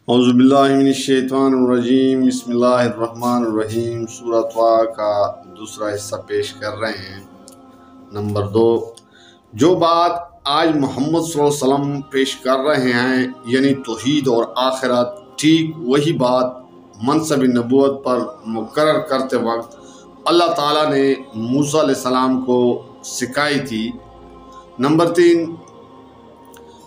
اعوذ باللہ من الشیطان الرجیم، بسم اللہ الرحمن الرحیم۔ سورۃ طٰہٰ کا دوسرا حصہ پیش کر رہے ہیں۔ نمبر 2، جو بات آج محمد صلی اللہ علیہ وسلم پیش کر رہے ہیں یعنی توحید اور آخرت، ٹھیک وہی بات منصب نبوت پر مقرر کرتے وقت اللہ تعالیٰ نے موسیٰ علیہ السلام کو سکھائی تھی۔ نمبر 3،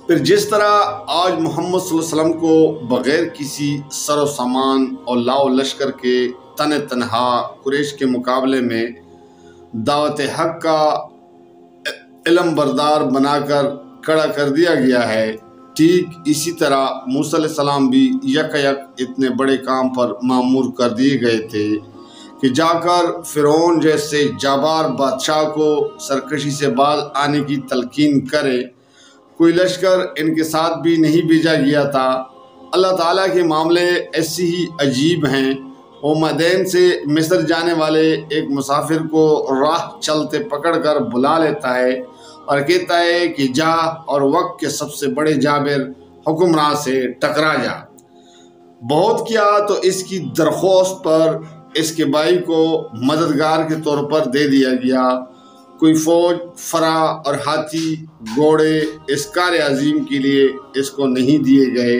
پھر جس طرح آج محمد صلی اللہ علیہ وسلم کو بغیر کسی سر و سامان اور لاؤ لشکر کے تنہا قریش کے مقابلے میں دعوت حق کا علم بردار بنا کر کھڑا کر دیا گیا ہے، ٹھیک اسی طرح موسیٰ علیہ السلام بھی یک اتنے بڑے کام پر مامور کر دیے گئے تھے کہ جا کر فرعون جیسے جبار بادشاہ کو سرکشی سے باز آنے کی تلقین کرے۔ کوئی لشکر ان کے ساتھ بھی نہیں بھیجا گیا تھا۔ اللہ تعالیٰ کے معاملے ایسی ہی عجیب ہیں۔ وہ مدین سے مصر جانے والے ایک مسافر کو راہ چلتے پکڑ کر بلا لیتا ہے اور کہتا ہے کہ جا اور وقت کے سب سے بڑے جابر حکمراں سے ٹکرا جا۔ بہت کیا تو اس کی درخواست پر اس کے بھائی کو مددگار کے طور پر دے دیا گیا۔ کوئی فوج، فرا اور ہاتھی گھوڑے اس کار عظیم کے لیے اس کو نہیں دیے گئے۔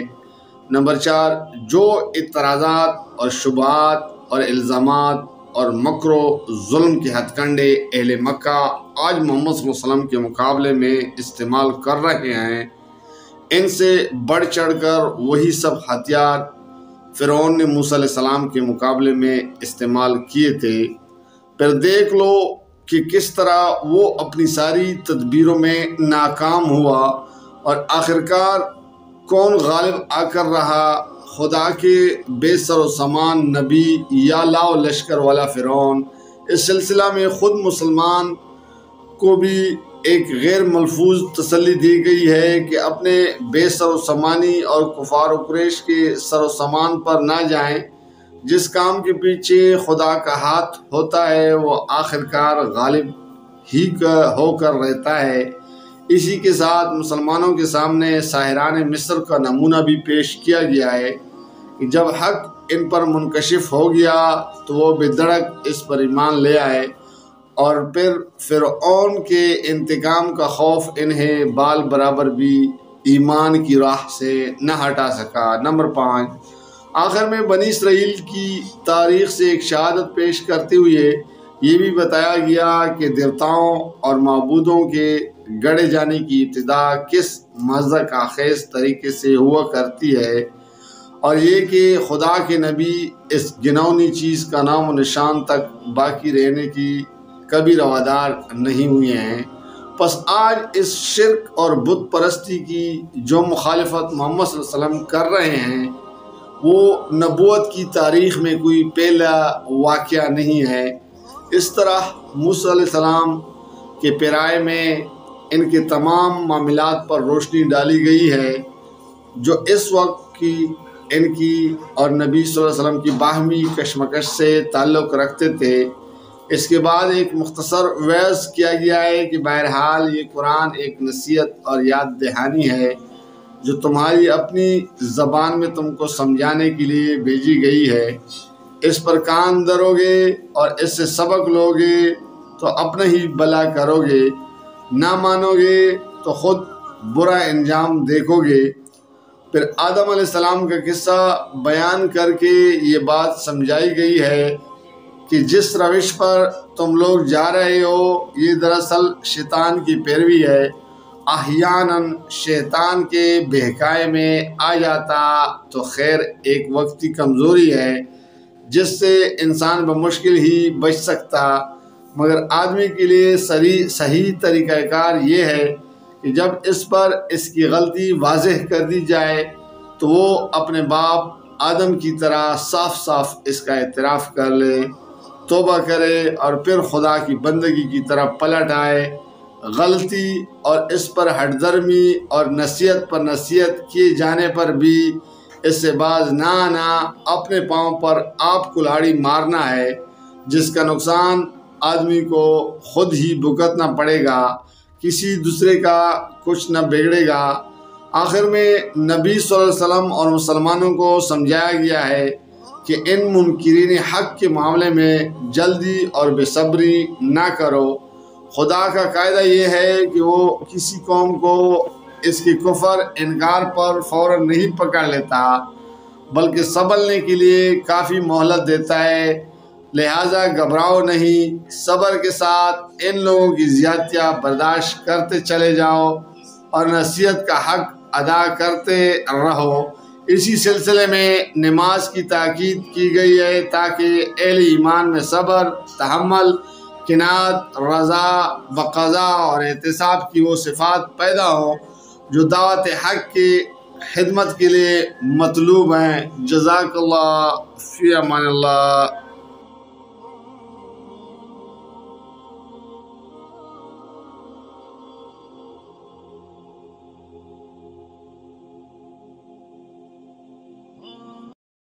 نمبر 4، جو اعتراضات اور شبہات اور الزامات اور مکر و ظلم کے ہتھ کنڈے اہل مکہ آج محمد صلی اللہ علیہ وسلم کے مقابلے میں استعمال کر رہے ہیں، ان سے بڑھ چڑھ کر وہی سب ہتھیار فرعون نے موسیٰ علیہ السلام کے مقابلے میں استعمال کیے تھے۔ پھر دیکھ لو کہ کس طرح وہ اپنی ساری تدبیروں میں ناکام ہوا اور آخرکار کون غالب آ کر رہا، خدا کے بے سر و سامان نبی یا لاؤ لشکر والا فرعون۔ اس سلسلہ میں خود مسلمان کو بھی ایک غیر ملفوظ تسلی دی گئی ہے کہ اپنے بے سر و سامانی اور کفار و قریش کے سر و سامان پر نہ جائیں۔ جس کام کے پیچھے خدا کا ہاتھ ہوتا ہے وہ آخرکار غالب ہی ہو کر رہتا ہے۔ اسی کے ساتھ مسلمانوں کے سامنے ساحران مصر کا نمونہ بھی پیش کیا گیا ہے کہ جب حق ان پر منکشف ہو گیا تو وہ بے دھڑک اس پر ایمان لے آئے، اور پھر فرعون کے انتقام کا خوف انہیں بال برابر بھی ایمان کی راہ سے نہ ہٹا سکا۔ نمبر 5، آخر میں بنی اسرائیل کی تاریخ سے ایک شہادت پیش کرتے ہوئے یہ بھی بتایا گیا کہ دیوتاؤں اور معبودوں کے گڑے جانے کی ابتدا کس مضحک آخیز طریقے سے ہوا کرتی ہے، اور یہ کہ خدا کے نبی اس گناؤنی چیز کا نام و نشان تک باقی رہنے کی کبھی روادار نہیں ہوئے ہیں۔ پس آج اس شرک اور بت پرستی کی جو مخالفت محمد صلی اللہ علیہ وسلم کر رہے ہیں وہ نبوت کی تاریخ میں کوئی پہلا واقعہ نہیں ہے۔ اس طرح موسیٰ علیہ السلام کے پیرائے میں ان کے تمام معاملات پر روشنی ڈالی گئی ہے جو اس وقت کی ان کی اور نبی صلی اللہ علیہ وسلم کی باہمی کشمکش سے تعلق رکھتے تھے۔ اس کے بعد ایک مختصر وعظ کیا گیا ہے کہ بہرحال یہ قرآن ایک نصیحت اور یاد دہانی ہے جو تمہاری اپنی زبان میں تم کو سمجھانے کے لیے بھیجی گئی ہے۔ اس پر کان دھرو گے اور اس سے سبق لو گے تو اپنا ہی بھلا کرو گے، نہ مانو گے تو خود برا انجام دیکھو گے۔ پھر آدم علیہ السلام کا قصہ بیان کر کے یہ بات سمجھائی گئی ہے کہ جس روش پر تم لوگ جا رہے ہو یہ دراصل شیطان کی پیروی ہے۔ احیاناً شیطان کے بہکائے میں آ جاتا تو خیر ایک وقتی کمزوری ہے جس سے انسان بمشکل ہی بچ سکتا، مگر آدمی کے لیے صحیح طریقہ کار یہ ہے کہ جب اس پر اس کی غلطی واضح کر دی جائے تو وہ اپنے باپ آدم کی طرح صاف صاف اس کا اعتراف کر لے، توبہ کرے اور پھر خدا کی بندگی کی طرف پلٹ آئے۔ غلطی اور اس پر ہٹ درمی اور نصیحت پر نصیحت کیے جانے پر بھی اس سے باز نہ آنا اپنے پاؤں پر آپ کلاڑی مارنا ہے، جس کا نقصان آدمی کو خود ہی بھگتنا پڑے گا، کسی دوسرے کا کچھ نہ بگڑے گا۔ آخر میں نبی صلی اللہ علیہ وسلم اور مسلمانوں کو سمجھایا گیا ہے کہ ان منکرین حق کے معاملے میں جلدی اور بے صبری نہ کرو۔ خدا کا قاعدہ یہ ہے کہ وہ کسی قوم کو اس کی کفر انکار پر فوراً نہیں پکڑ لیتا بلکہ سنبھلنے کے لیے کافی مہلت دیتا ہے، لہٰذا گھبراؤ نہیں، صبر کے ساتھ ان لوگوں کی زیادتیاں برداشت کرتے چلے جاؤ اور نصیحت کا حق ادا کرتے رہو۔ اسی سلسلے میں نماز کی تاکید کی گئی ہے تاکہ اہل ایمان میں صبر، تحمل، قناعت، رضا بقضا اور احتساب کی وہ صفات پیدا ہوں جو دعوت حق کی خدمت کے لیے مطلوب ہیں۔ جزاک اللہ، فی امان اللہ۔